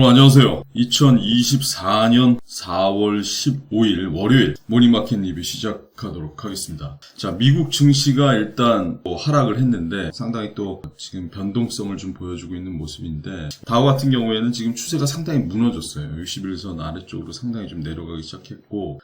안녕하세요. 2024년 4월 15일 월요일 모닝마켓 리뷰 시작하도록 하겠습니다. 자, 미국 증시가 일단 하락을 했는데 상당히 또 지금 변동성을 좀 보여주고 있는 모습인데, 다우 같은 경우에는 지금 추세가 상당히 무너졌어요. 61선 아래쪽으로 상당히 좀 내려가기 시작했고,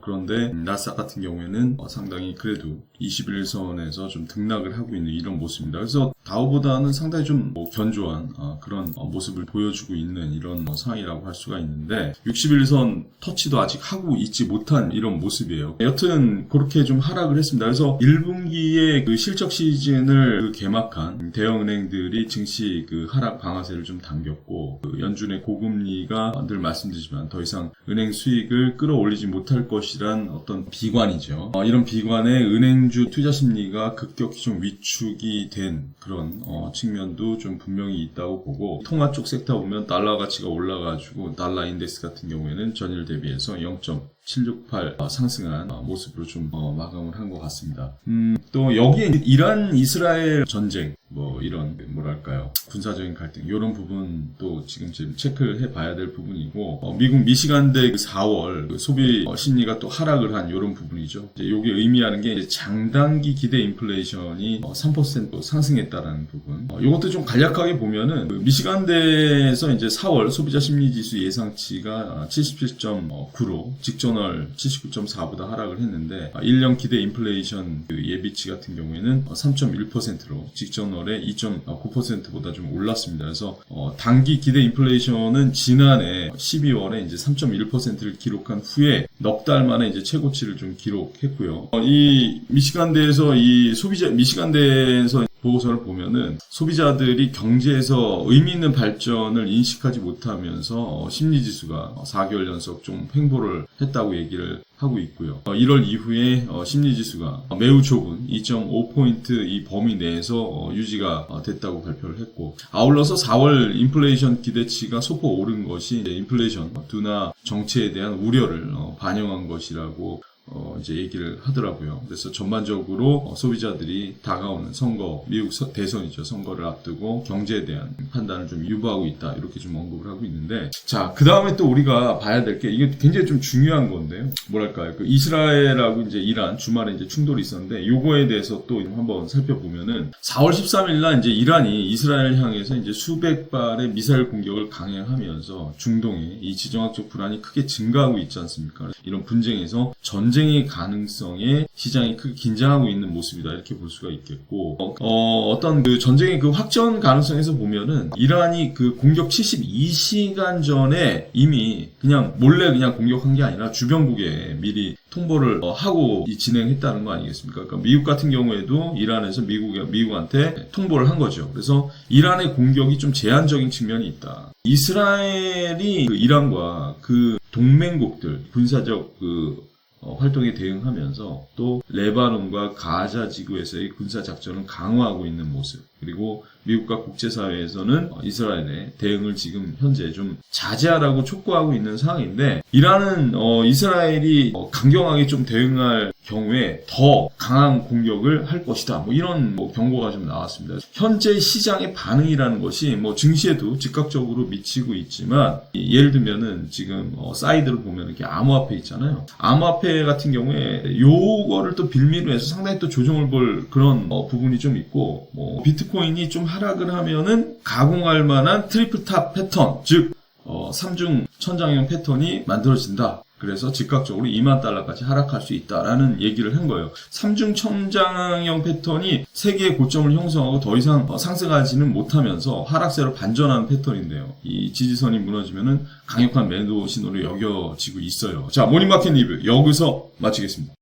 그런데 나스닥 같은 경우에는 상당히 그래도 21선에서 좀 등락을 하고 있는 이런 모습입니다. 그래서 다우보다는 상당히 좀 견조한 그런 모습을 보여주고 있는 이런 상황이라고 할 수가 있는데, 61선 터치도 아직 하고 있지 못한 이런 모습이에요. 여튼 그렇게 좀 하락을 했습니다. 그래서 1분기에 그 실적 시즌을 개막한 대형은행들이 증시 그 하락 방아쇠를 좀 당겼고, 그 연준의 고금리가 늘 말씀드리지만 더 이상 은행 수익을 끌어올리지 못할 것이란 어떤 비관이죠. 이런 비관에 은행주 투자 심리가 급격히 좀 위축이 된 그런 측면도 좀 분명히 있다고 보고, 통화 쪽 섹터 보면 달러 가치가 올라가지고 달러 인덱스 같은 경우에는 전일 대비해서 0.768 상승한 모습으로 좀 마감을 한 것 같습니다. 또 여기에 이란 이스라엘 전쟁, 이런 뭐랄까요, 군사적인 갈등, 이런 부분도 지금 체크를 해봐야 될 부분이고, 미국 미시간대 4월 소비 심리가 또 하락을 한 이런 부분이죠. 이제 이게 의미하는 게 이제 장단기 기대 인플레이션이 3% 상승했다라는 부분. 이것도 좀 간략하게 보면은 그 미시간대에서 이제 4월 소비자 심리 지수 예상치가 77.9로 직전월 79.4보다 하락을 했는데, 1년 기대 인플레이션 그 예비치 같은 경우에는 3.1%로 직전월에 2.9%보다 좀 올랐습니다. 그래서 단기 기대 인플레이션은 지난해 12월에 이제 3.1%를 기록한 후에 넉 달 만에 이제 최고치를 좀 기록했고요. 이 미시간대에서 미시간대에서 보고서를 보면은 소비자들이 경제에서 의미 있는 발전을 인식하지 못하면서 심리지수가 4개월 연속 좀 횡보를 했다고 얘기를 하고 있고요. 1월 이후에 심리지수가 매우 좁은 2.5포인트 이 범위 내에서 유지가 됐다고 발표를 했고, 아울러서 4월 인플레이션 기대치가 소폭 오른 것이 이제 인플레이션 둔화 정체에 대한 우려를 반영한 것이라고 이제 얘기를 하더라고요. 그래서 전반적으로 소비자들이 다가오는 선거, 미국 대선이죠. 선거를 앞두고 경제에 대한 판단을 좀 유보하고 있다, 이렇게 좀 언급을 하고 있는데, 자, 그 다음에 또 우리가 봐야 될 게, 이게 굉장히 좀 중요한 건데요. 뭐랄까요, 그 이스라엘하고 이제 이란 주말에 이제 충돌이 있었는데, 요거에 대해서 또 한번 살펴보면은 4월 13일 날 이제 이란이 이스라엘 향해서 이제 수백 발의 미사일 공격을 강행하면서 중동의 이 지정학적 불안이 크게 증가하고 있지 않습니까? 이런 분쟁에서 전쟁의 가능성에 시장이 크게 긴장하고 있는 모습이다, 이렇게 볼 수가 있겠고, 어떤 그 전쟁의 그 확전 가능성에서 보면은 이란이 그 공격 72시간 전에 이미 그냥 몰래 그냥 공격한 게 아니라 주변국에 미리 통보를 하고 진행했다는 거 아니겠습니까? 그러니까 미국 같은 경우에도 이란에서 미국한테 통보를 한 거죠. 그래서 이란의 공격이 좀 제한적인 측면이 있다. 이스라엘이 그 이란과 그 동맹국들 군사적 활동에 대응하면서 또 레바논과 가자 지구에서의 군사 작전을 강화하고 있는 모습, 그리고 미국과 국제사회에서는 이스라엘의 대응을 지금 현재 좀 자제하라고 촉구하고 있는 상황인데, 이란은 이스라엘이 강경하게 좀 대응할 경우에 더 강한 공격을 할 것이다, 이런 경고가 좀 나왔습니다. 현재 시장의 반응이라는 것이 증시에도 즉각적으로 미치고 있지만, 예를 들면은 지금 사이드를 보면 이렇게 암호화폐 있잖아요. 암호화폐 같은 경우에 요거를 또 빌미로 해서 상당히 또 조정을 볼 그런 부분이 좀 있고, 비트코인이 좀 하락을 하면은 가공할 만한 트리플 탑 패턴, 즉 3중 천장형 패턴이 만들어진다. 그래서 즉각적으로 2만 달러까지 하락할 수 있다라는 얘기를 한 거예요. 3중 천장형 패턴이 세계의 고점을 형성하고 더 이상 상승하지는 못하면서 하락세로 반전하는 패턴인데요. 이 지지선이 무너지면은 강력한 매도 신호로 여겨지고 있어요. 자, 모닝마켓 리뷰 여기서 마치겠습니다.